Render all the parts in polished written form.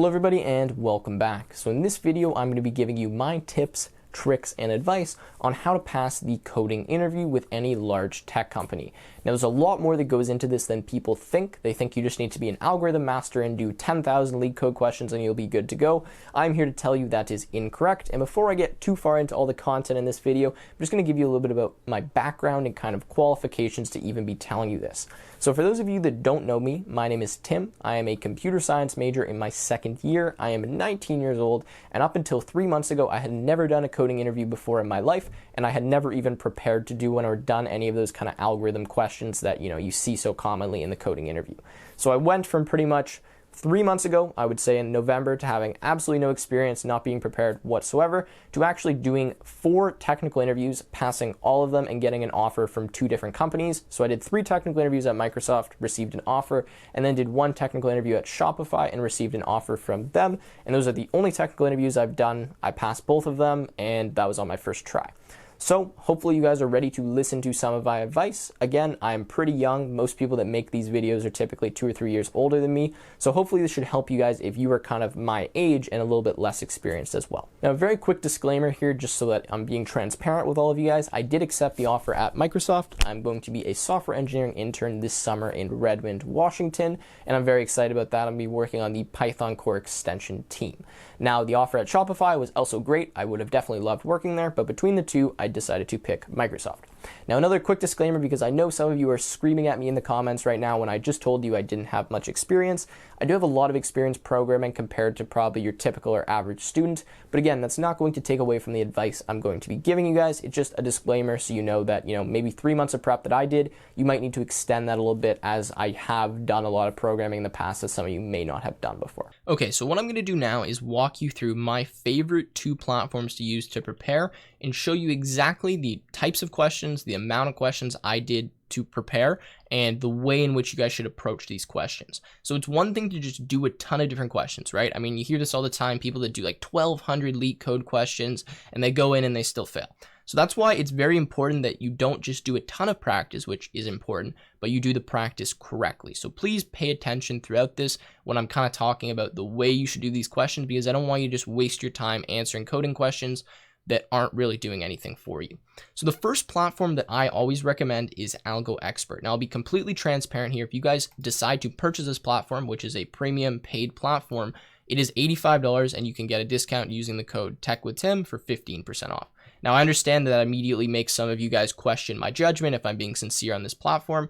Hello everybody and welcome back. So in this video, I'm going to be giving you my tips, tricks, and advice on how to pass the coding interview with any large tech company. Now there's a lot more that goes into this than people think. They think you just need to be an algorithm master and do 10,000 Leetcode questions and you'll be good to go. I'm here to tell you that is incorrect. And before I get too far into all the content in this video, I'm just going to give you a little bit about my background and kind of qualifications to even be telling you this. So for those of you that don't know me, my name is Tim. I am a computer science major in my second year. I am 19 years old, and up until 3 months ago, I had never done a coding interview before in my life, and I had never even prepared to do one or done any of those kind of algorithm questions that you see so commonly in the coding interview. So I went from pretty much 3 months ago, I would say in November, to having absolutely no experience, not being prepared whatsoever, to actually doing 4 technical interviews, passing all of them, and getting an offer from 2 different companies. So I did 3 technical interviews at Microsoft, received an offer, and then did 1 technical interview at Shopify and received an offer from them. And those are the only technical interviews I've done. I passed both of them, and that was on my first try. So hopefully you guys are ready to listen to some of my advice. Again, I'm pretty young. Most people that make these videos are typically 2 or 3 years older than me. So hopefully this should help you guys if you are kind of my age and a little bit less experienced as well. Now, a very quick disclaimer here, just so that I'm being transparent with all of you guys. I did accept the offer at Microsoft. I'm going to be a software engineering intern this summer in Redmond, Washington, and I'm very excited about that. I'm going to be working on the Python core extension team. Now, the offer at Shopify was also great. I would have definitely loved working there, but between the two, I decided to pick Microsoft. Now, another quick disclaimer, because I know some of you are screaming at me in the comments right now when I just told you I didn't have much experience. I do have a lot of experience programming compared to probably your typical or average student, but again, that's not going to take away from the advice I'm going to be giving you guys. It's just a disclaimer so you know that, maybe 3 months of prep that I did, you might need to extend that a little bit, as I have done a lot of programming in the past that some of you may not have done before. Okay, so what I'm going to do now is walk you through my favorite 2 platforms to use to prepare and show you exactly the types of questions, the amount of questions I did to prepare, and the way in which you guys should approach these questions. So it's one thing to just do a ton of different questions, right? I mean, you hear this all the time, people that do like 1,200 Leetcode questions and they go in and they still fail. So that's why it's very important that you don't just do a ton of practice, which is important, but you do the practice correctly. So please pay attention throughout this when I'm kind of talking about the way you should do these questions, because I don't want you to just waste your time answering coding questions that aren't really doing anything for you. So the first platform that I always recommend is Algo Expert. Now, I'll be completely transparent here. If you guys decide to purchase this platform, which is a premium paid platform, it is $85 and you can get a discount using the code TechWithTim for 15% off. Now, I understand that immediately makes some of you guys question my judgment if I'm being sincere on this platform.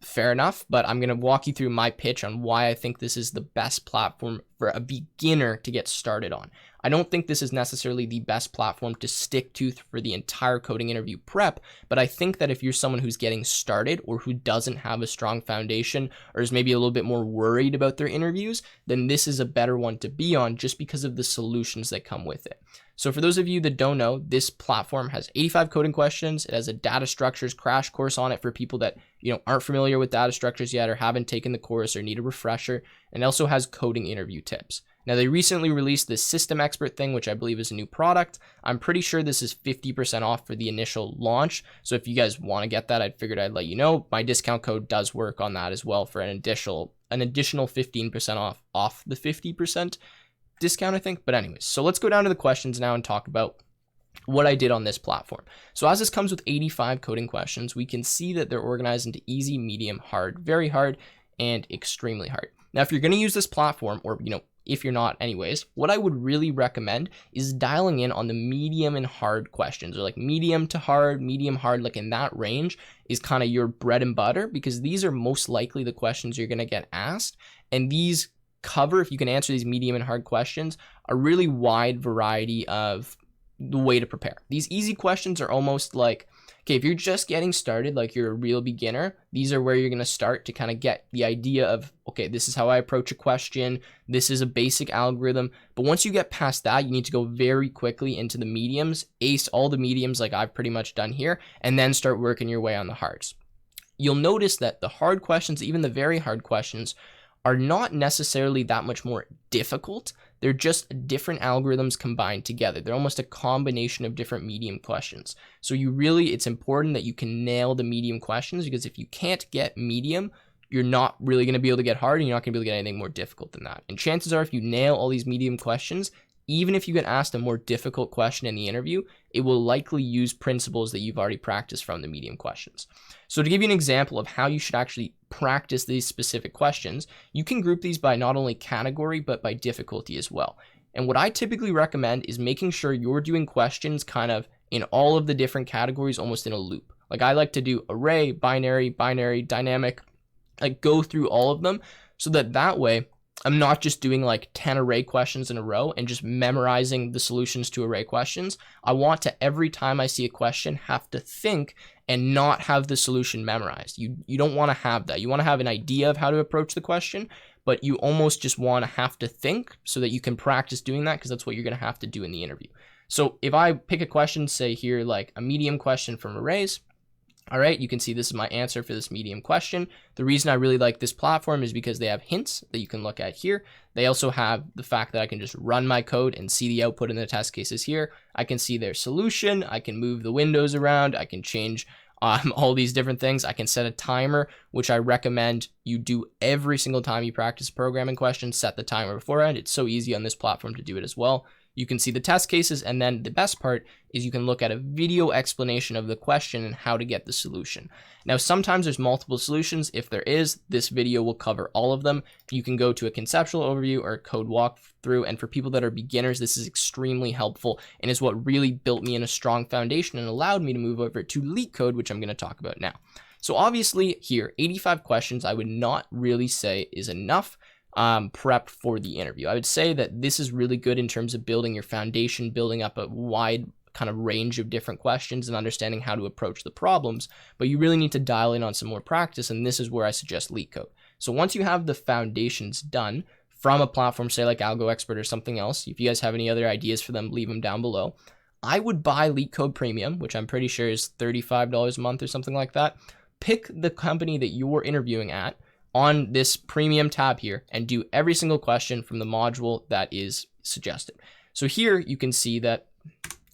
Fair enough, but I'm going to walk you through my pitch on why I think this is the best platform for a beginner to get started on. I don't think this is necessarily the best platform to stick to for the entire coding interview prep, but I think that if you're someone who's getting started or who doesn't have a strong foundation or is maybe a little bit more worried about their interviews, then this is a better one to be on just because of the solutions that come with it. So for those of you that don't know, this platform has 85 coding questions. It has a data structures crash course on it for people that aren't familiar with data structures yet or haven't taken the course or need a refresher, and it also has coding interview tips. Now, they recently released this System Expert thing, which I believe is a new product. I'm pretty sure this is 50% off for the initial launch. So if you guys want to get that, I figured I'd let you know. My discount code does work on that as well for an additional 15% off the 50% discount, I think. But anyways, so let's go down to the questions now and talk about what I did on this platform. So as this comes with 85 coding questions, we can see that they're organized into easy, medium, hard, very hard, and extremely hard. Now, if you're going to use this platform, or if you're not anyways, what I would really recommend is dialing in on the medium and hard questions, or like medium to hard, medium hard, like in that range is kind of your bread and butter, because these are most likely the questions you're going to get asked. And these cover, if you can answer these medium and hard questions, a really wide variety of the way to prepare. These easy questions are almost like, okay, if you're just getting started, like you're a real beginner, these are where you're going to start to kind of get the idea of, okay, this is how I approach a question. This is a basic algorithm. But once you get past that, you need to go very quickly into the mediums, ace all the mediums like I've pretty much done here, and then start working your way on the hards. You'll notice that the hard questions, even the very hard questions, are not necessarily that much more difficult. They're just different algorithms combined together. They're almost a combination of different medium questions. So it's important that you can nail the medium questions, because if you can't get medium, you're not really going to be able to get hard, and you're not going to be able to get anything more difficult than that. And chances are, if you nail all these medium questions, even if you get asked a more difficult question in the interview, it will likely use principles that you've already practiced from the medium questions. So to give you an example of how you should actually practice these specific questions, you can group these by not only category, but by difficulty as well. And what I typically recommend is making sure you're doing questions kind of in all of the different categories, almost in a loop. Like I like to do array, binary, dynamic, like go through all of them so that way I'm not just doing like 10 array questions in a row and just memorizing the solutions to array questions. I want to, every time I see a question, have to think and not have the solution memorized. You don't want to have that. You want to have an idea of how to approach the question, but you almost just want to have to think so that you can practice doing that, because that's what you're going to have to do in the interview. So if I pick a question, say here, like a medium question from arrays, all right, you can see this is my answer for this medium question. The reason I really like this platform is because they have hints that you can look at here. They also have the fact that I can just run my code and see the output in the test cases here. I can see their solution. I can move the windows around. I can change all these different things. I can set a timer, which I recommend you do every single time you practice programming questions. Set the timer beforehand. It's so easy on this platform to do it as well. You can see the test cases, and then the best part is you can look at a video explanation of the question and how to get the solution. Now, sometimes there's multiple solutions. If there is, this video will cover all of them. You can go to a conceptual overview or a code walkthrough, and for people that are beginners, this is extremely helpful and is what really built me in a strong foundation and allowed me to move over to Leetcode, which I'm going to talk about now. So obviously here, 85 questions I would not really say is enough prep for the interview. I would say that this is really good in terms of building your foundation, building up a wide kind of range of different questions and understanding how to approach the problems, but you really need to dial in on some more practice, and this is where I suggest Leetcode. So once you have the foundations done from a platform, say like AlgoExpert or something else, if you guys have any other ideas for them, leave them down below. I would buy Leetcode Premium, which I'm pretty sure is $35 a month or something like that. Pick the company that you're interviewing at on this premium tab here and do every single question from the module that is suggested. So here you can see that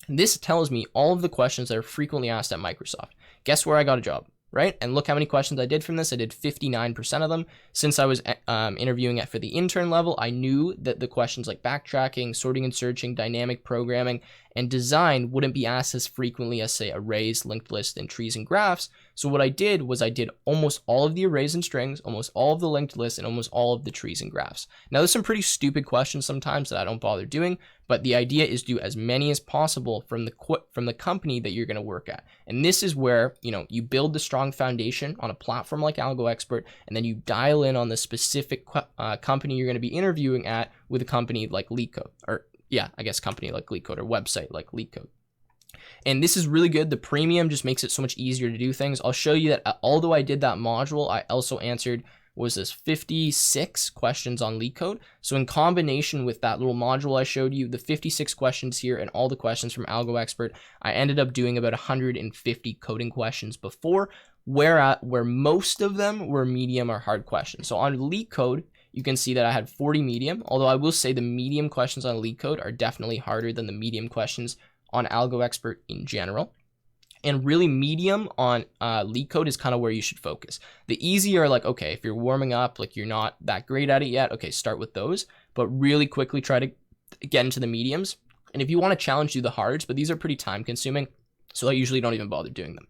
this tells me all of the questions that are frequently asked at Microsoft. Guess where I got a job, right? And look how many questions I did from this. I did 59% of them. Since I was interviewing for the intern level, I knew that the questions like backtracking, sorting and searching, dynamic programming, and design wouldn't be asked as frequently as, say, arrays, linked lists, and trees and graphs. So what I did was I did almost all of the arrays and strings, almost all of the linked lists, and almost all of the trees and graphs. Now, there's some pretty stupid questions sometimes that I don't bother doing, but the idea is do as many as possible from the company that you're going to work at. And this is where, you build the strong foundation on a platform like AlgoExpert, and then you dial in on the specific company you're going to be interviewing at with a company like Leetcode, or company like Leetcode, or website like Leetcode. And this is really good. The premium just makes it so much easier to do things. I'll show you that although I did that module, I also answered, 56 questions on Leetcode. So in combination with that little module I showed you, the 56 questions here and all the questions from AlgoExpert, I ended up doing about 150 coding questions before, where most of them were medium or hard questions. So on Leetcode, you can see that I had 40 medium, although I will say the medium questions on Leetcode are definitely harder than the medium questions on AlgoExpert in general. And really medium on Leetcode is kind of where you should focus. The easy are like, okay, if you're warming up, like you're not that great at it yet, okay, start with those, but really quickly try to get into the mediums. And if you want to challenge, do the hards, but these are pretty time consuming, so I usually don't even bother doing them.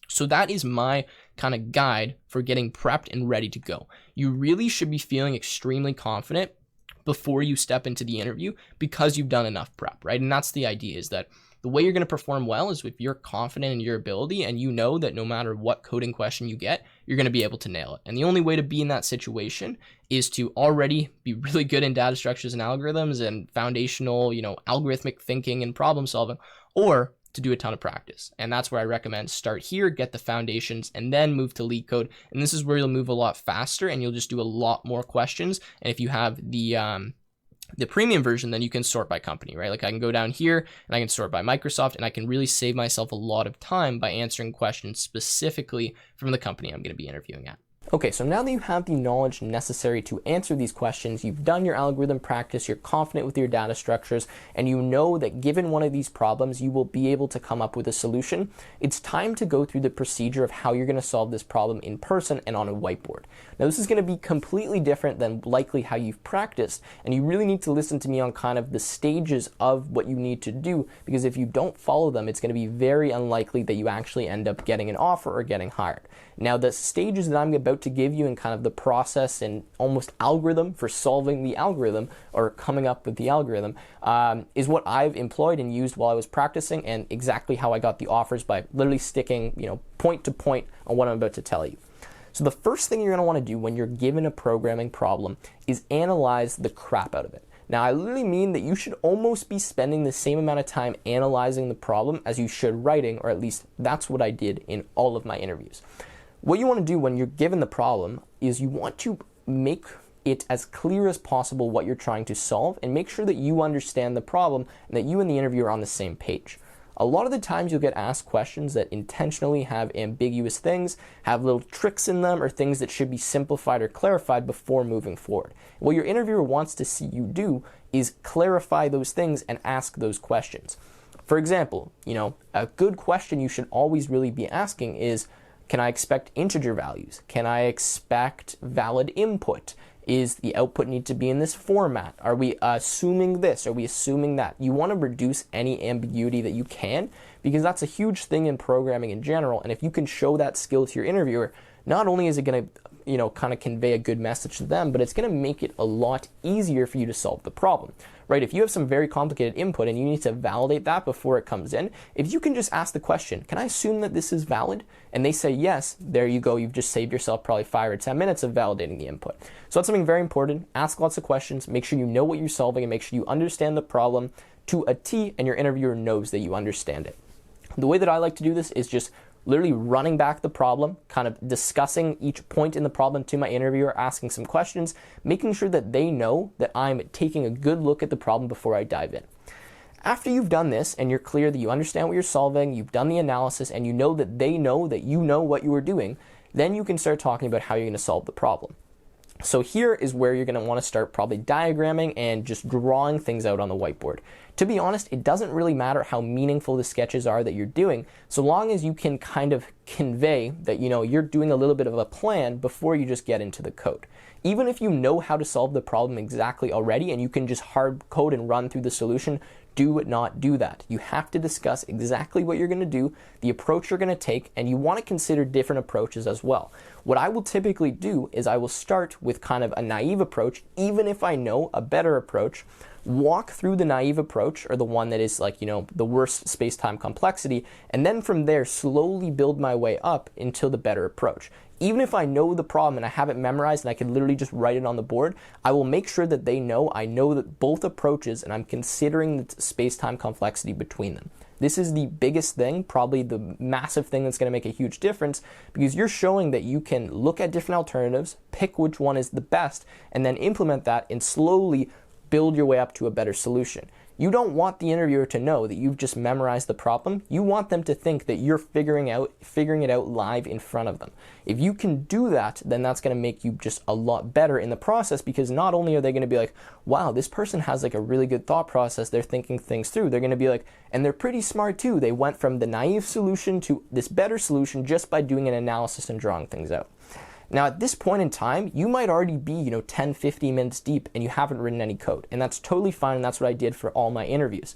So that is my kind of guide for getting prepped and ready to go. You really should be feeling extremely confident before you step into the interview because you've done enough prep, right? And that's the idea, is that the way you're going to perform well is if you're confident in your ability and you know that no matter what coding question you get, you're going to be able to nail it. And the only way to be in that situation is to already be really good in data structures and algorithms and foundational, algorithmic thinking and problem solving, or to do a ton of practice. And that's where I recommend start here, get the foundations, and then move to Leetcode. And this is where you'll move a lot faster and you'll just do a lot more questions. And if you have the premium version, then you can sort by company, right? Like I can go down here and I can sort by Microsoft, and I can really save myself a lot of time by answering questions specifically from the company I'm going to be interviewing at. Okay, so now that you have the knowledge necessary to answer these questions, you've done your algorithm practice, you're confident with your data structures, and you know that given one of these problems, you will be able to come up with a solution, it's time to go through the procedure of how you're going to solve this problem in person and on a whiteboard. Now, this is going to be completely different than likely how you've practiced, and you really need to listen to me on kind of the stages of what you need to do, because if you don't follow them, it's going to be very unlikely that you actually end up getting an offer or getting hired. Now, the stages that I'm about to give you and kind of the process and almost algorithm for solving the algorithm or coming up with the algorithm is what I've employed and used while I was practicing, and exactly how I got the offers by literally sticking, point to point on what I'm about to tell you. So the first thing you're going to want to do when you're given a programming problem is analyze the crap out of it. Now, I literally mean that you should almost be spending the same amount of time analyzing the problem as you should writing, or at least that's what I did in all of my interviews. What you want to do when you're given the problem is you want to make it as clear as possible what you're trying to solve, and make sure that you understand the problem and that you and the interviewer are on the same page. A lot of the times you'll get asked questions that intentionally have ambiguous things, have little tricks in them, or things that should be simplified or clarified before moving forward. What your interviewer wants to see you do is clarify those things and ask those questions. For example, a good question you should always really be asking is, can I expect integer values? Can I expect valid input? Is the output need to be in this format? Are we assuming this? Are we assuming that? You want to reduce any ambiguity that you can, because that's a huge thing in programming in general. And if you can show that skill to your interviewer, not only is it going to kind of convey a good message to them, but it's going to make it a lot easier for you to solve the problem, right? If you have some very complicated input and you need to validate that before it comes in, if you can just ask the question, can I assume that this is valid? And they say yes, there you go. You've just saved yourself probably 5 or 10 minutes of validating the input. So that's something very important. Ask lots of questions, make sure you know what you're solving, and make sure you understand the problem to a T, and your interviewer knows that you understand it. The way that I like to do this is just literally running back the problem, kind of discussing each point in the problem to my interviewer, asking some questions, making sure that they know that I'm taking a good look at the problem before I dive in. After you've done this and you're clear that you understand what you're solving, you've done the analysis, and you know that they know that you know what you are doing, then you can start talking about how you're going to solve the problem. So here is where you're going to want to start probably diagramming and just drawing things out on the whiteboard. To be honest, it doesn't really matter how meaningful the sketches are that you're doing, so long as you can kind of convey that you're doing a little bit of a plan before you just get into the code. Even if you know how to solve the problem exactly already and you can just hard code and run through the solution, do not do that. You have to discuss exactly what you're going to do, the approach you're going to take, and you want to consider different approaches as well. What I will typically do is I will start with kind of a naive approach, even if I know a better approach, walk through the naive approach, or the one that is the worst space-time complexity, and then from there slowly build my way up until the better approach. Even if I know the problem and I have it memorized and I can literally just write it on the board, I will make sure that they know I know that both approaches, and I'm considering the space-time complexity between them. This is the biggest thing, probably the massive thing that's going to make a huge difference, because you're showing that you can look at different alternatives, pick which one is the best, and then implement that and slowly build your way up to a better solution. You don't want the interviewer to know that you've just memorized the problem. You want them to think that you're figuring it out live in front of them. If you can do that, then that's going to make you just a lot better in the process, because not only are they going to be like, wow, this person has a really good thought process, they're thinking things through, they're going to be like, and they're pretty smart too. They went from the naive solution to this better solution just by doing an analysis and drawing things out. Now, at this point in time, you might already be, 10, 15 minutes deep and you haven't written any code. And that's totally fine, and that's what I did for all my interviews.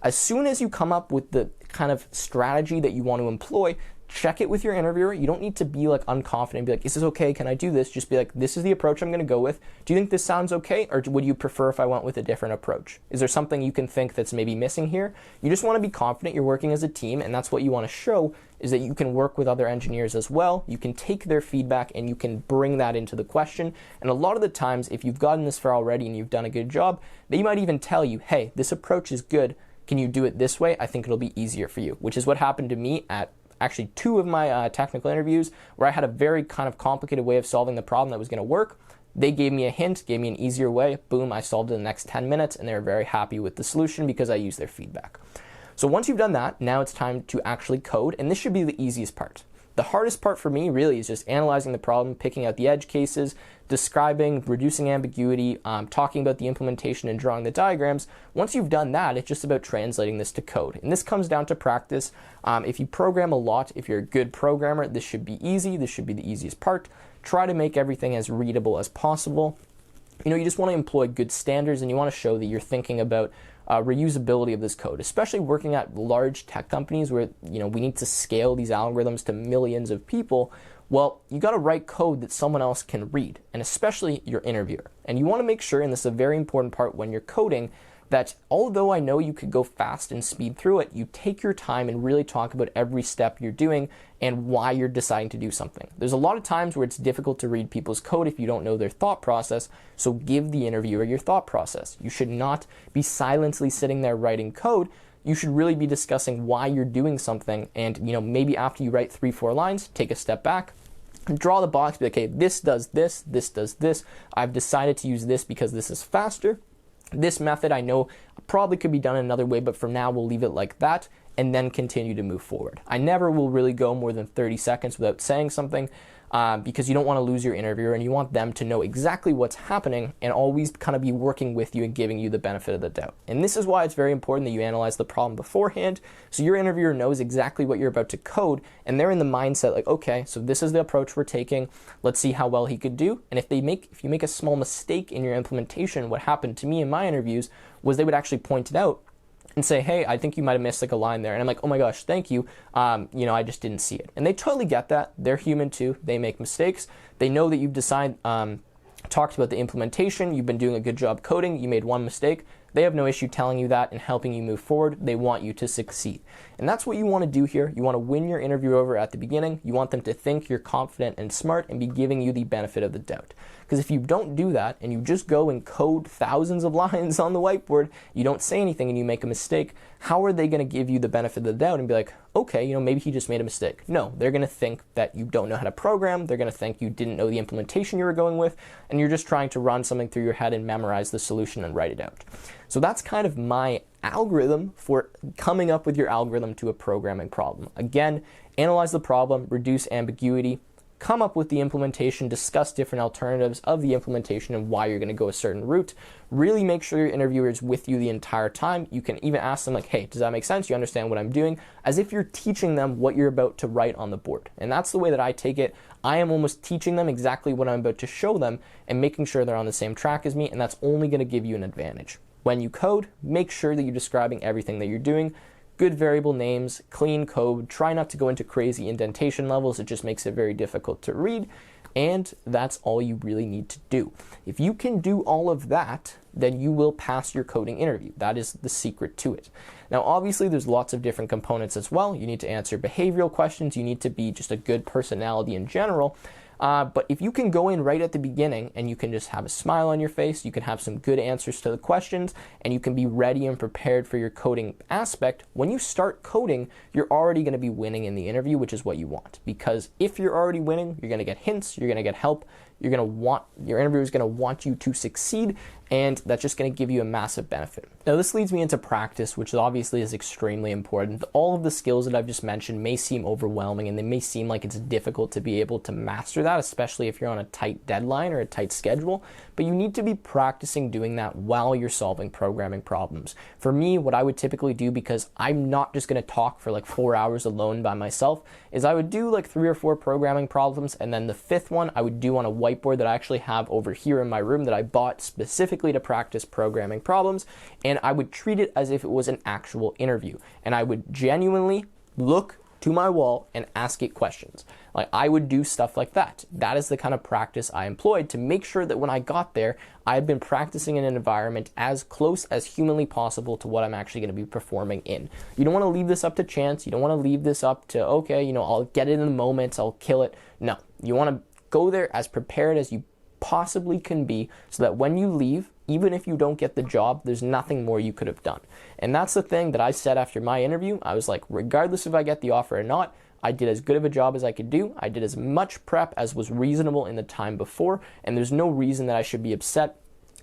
As soon as you come up with the kind of strategy that you want to employ, check it with your interviewer. You don't need to be unconfident and be like, is this okay? Can I do this? Just be like, this is the approach I'm going to go with. Do you think this sounds okay? Or would you prefer if I went with a different approach? Is there something you can think that's maybe missing here? You just want to be confident you're working as a team, and that's what you want to show, is that you can work with other engineers as well. You can take their feedback and you can bring that into the question. And a lot of the times, if you've gotten this far already and you've done a good job, they might even tell you, hey, this approach is good. Can you do it this way? I think it'll be easier for you, which is what happened to me at actually 2 of my technical interviews, where I had a very kind of complicated way of solving the problem that was going to work. They gave me a hint, gave me an easier way. Boom, I solved it in the next 10 minutes, and they were very happy with the solution because I used their feedback. So once you've done that, now it's time to actually code, and this should be the easiest part. The hardest part for me really is just analyzing the problem, picking out the edge cases, describing, reducing ambiguity, talking about the implementation and drawing the diagrams. Once you've done that, it's just about translating this to code. And this comes down to practice. If you program a lot, if you're a good programmer, this should be easy. This should be the easiest part. Try to make everything as readable as possible. You just want to employ good standards, and you want to show that you're thinking about reusability of this code, especially working at large tech companies where we need to scale these algorithms to millions of people. Well, you got to write code that someone else can read, and especially your interviewer. And you want to make sure, and this is a very important part when you're coding, that although I know you could go fast and speed through it, you take your time and really talk about every step you're doing and why you're deciding to do something. There's a lot of times where it's difficult to read people's code if you don't know their thought process, so give the interviewer your thought process. You should not be silently sitting there writing code. You should really be discussing why you're doing something, and maybe after you write 3-4 lines, take a step back, draw the box, be like, okay, this does this, this does this. I've decided to use this because this is faster. This method I know probably could be done another way, but for now we'll leave it like that, and then continue to move forward. I never will really go more than 30 seconds without saying something, because you don't want to lose your interviewer, and you want them to know exactly what's happening and always kind of be working with you and giving you the benefit of the doubt. And this is why it's very important that you analyze the problem beforehand, so your interviewer knows exactly what you're about to code, and they're in the mindset like, okay, so this is the approach we're taking. Let's see how well he could do. And if you make a small mistake in your implementation, what happened to me in my interviews was they would actually point it out and say, hey, I think you might have missed like a line there. And I'm like, oh my gosh, thank you. I just didn't see it. And they totally get that. They're human too. They make mistakes. They know that you've talked about the implementation. You've been doing a good job coding. You made one mistake. They have no issue telling you that and helping you move forward. They want you to succeed. And that's what you want to do here. You want to win your interview over at the beginning. You want them to think you're confident and smart and be giving you the benefit of the doubt. Because if you don't do that and you just go and code thousands of lines on the whiteboard, you don't say anything and you make a mistake, how are they going to give you the benefit of the doubt and be like, okay, maybe he just made a mistake? No, they're going to think that you don't know how to program. They're going to think you didn't know the implementation you were going with, and you're just trying to run something through your head and memorize the solution and write it out. So that's kind of my algorithm for coming up with your algorithm to a programming problem. Again, analyze the problem, reduce ambiguity, come up with the implementation, discuss different alternatives of the implementation and why you're going to go a certain route. Really make sure your interviewer is with you the entire time. You can even ask them like, hey, does that make sense? You understand what I'm doing? As if you're teaching them what you're about to write on the board. And that's the way that I take it. I am almost teaching them exactly what I'm about to show them and making sure they're on the same track as me, and that's only going to give you an advantage. When you code, make sure that you're describing everything that you're doing. Good variable names, clean code, try not to go into crazy indentation levels, it just makes it very difficult to read, and that's all you really need to do. If you can do all of that, then you will pass your coding interview. That is the secret to it. Now, obviously, there's lots of different components as well. You need to answer behavioral questions, you need to be just a good personality in general. But if you can go in right at the beginning and you can just have a smile on your face, you can have some good answers to the questions, and you can be ready and prepared for your coding aspect, when you start coding, you're already going to be winning in the interview, which is what you want. Because if you're already winning, you're going to get hints, you're going to get help, your interviewer is going to want you to succeed, and that's just going to give you a massive benefit. Now, this leads me into practice, which obviously is extremely important. All of the skills that I've just mentioned may seem overwhelming, and they may seem like it's difficult to be able to master that, especially if you're on a tight deadline or a tight schedule, but you need to be practicing doing that while you're solving programming problems. For me, what I would typically do, because I'm not just going to talk for like 4 hours alone by myself, is I would do like 3 or 4 programming problems, and then the 5th one I would do on a whiteboard that I actually have over here in my room that I bought specifically to practice programming problems, and I would treat it as if it was an actual interview, and I would genuinely look to my wall and ask it questions. Like, I would do stuff like that. That is the kind of practice I employed to make sure that when I got there, I had been practicing in an environment as close as humanly possible to what I'm actually going to be performing in. You don't want to leave this up to chance. You don't want to leave this up to, okay, I'll get it in the moment, I'll kill it. No, you want to go there as prepared as you possibly can be, so that when you leave, even if you don't get the job, there's nothing more you could have done. And that's the thing that I said after my interview. I was like, regardless if I get the offer or not, I did as good of a job as I could do. I did as much prep as was reasonable in the time before, and there's no reason that I should be upset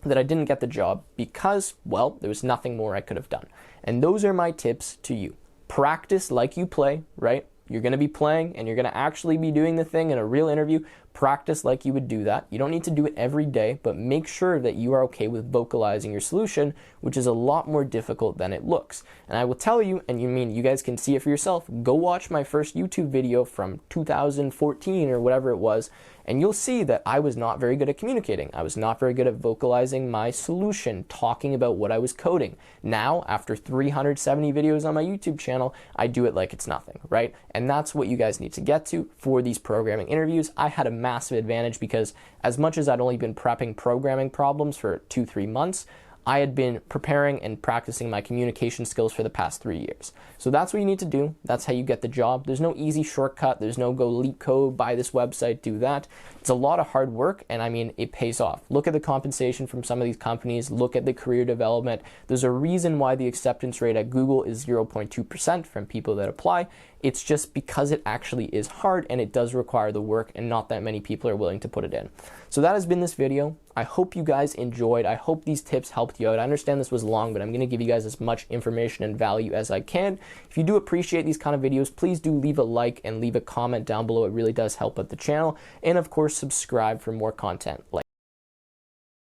that I didn't get the job, because, well, there was nothing more I could have done. And those are my tips to you. Practice like you play, right? You're going to be playing and you're going to actually be doing the thing in a real interview. Practice like you would do that. You don't need to do it every day, but make sure that you are okay with vocalizing your solution, which is a lot more difficult than it looks. And I will tell you, and you guys can see it for yourself, go watch my first YouTube video from 2014 or whatever it was, and you'll see that I was not very good at communicating. I was not very good at vocalizing my solution, talking about what I was coding. Now, after 370 videos on my YouTube channel, I do it like it's nothing, right? And that's what you guys need to get to for these programming interviews. I had a massive advantage because as much as I'd only been prepping programming problems for 2-3 months, I had been preparing and practicing my communication skills for the past 3 years. So that's what you need to do. That's how you get the job. There's no easy shortcut. There's no go Leetcode, buy this website, do that. It's a lot of hard work, and I mean, it pays off. Look at the compensation from some of these companies. Look at the career development. There's a reason why the acceptance rate at Google is 0.2% from people that apply. It's just because it actually is hard and it does require the work, and not that many people are willing to put it in. So that has been this video. I hope you guys enjoyed. I hope these tips helped you out. I understand this was long, but I'm going to give you guys as much information and value as I can. If you do appreciate these kind of videos, please do leave a like and leave a comment down below. It really does help out the channel. And of course, subscribe for more content like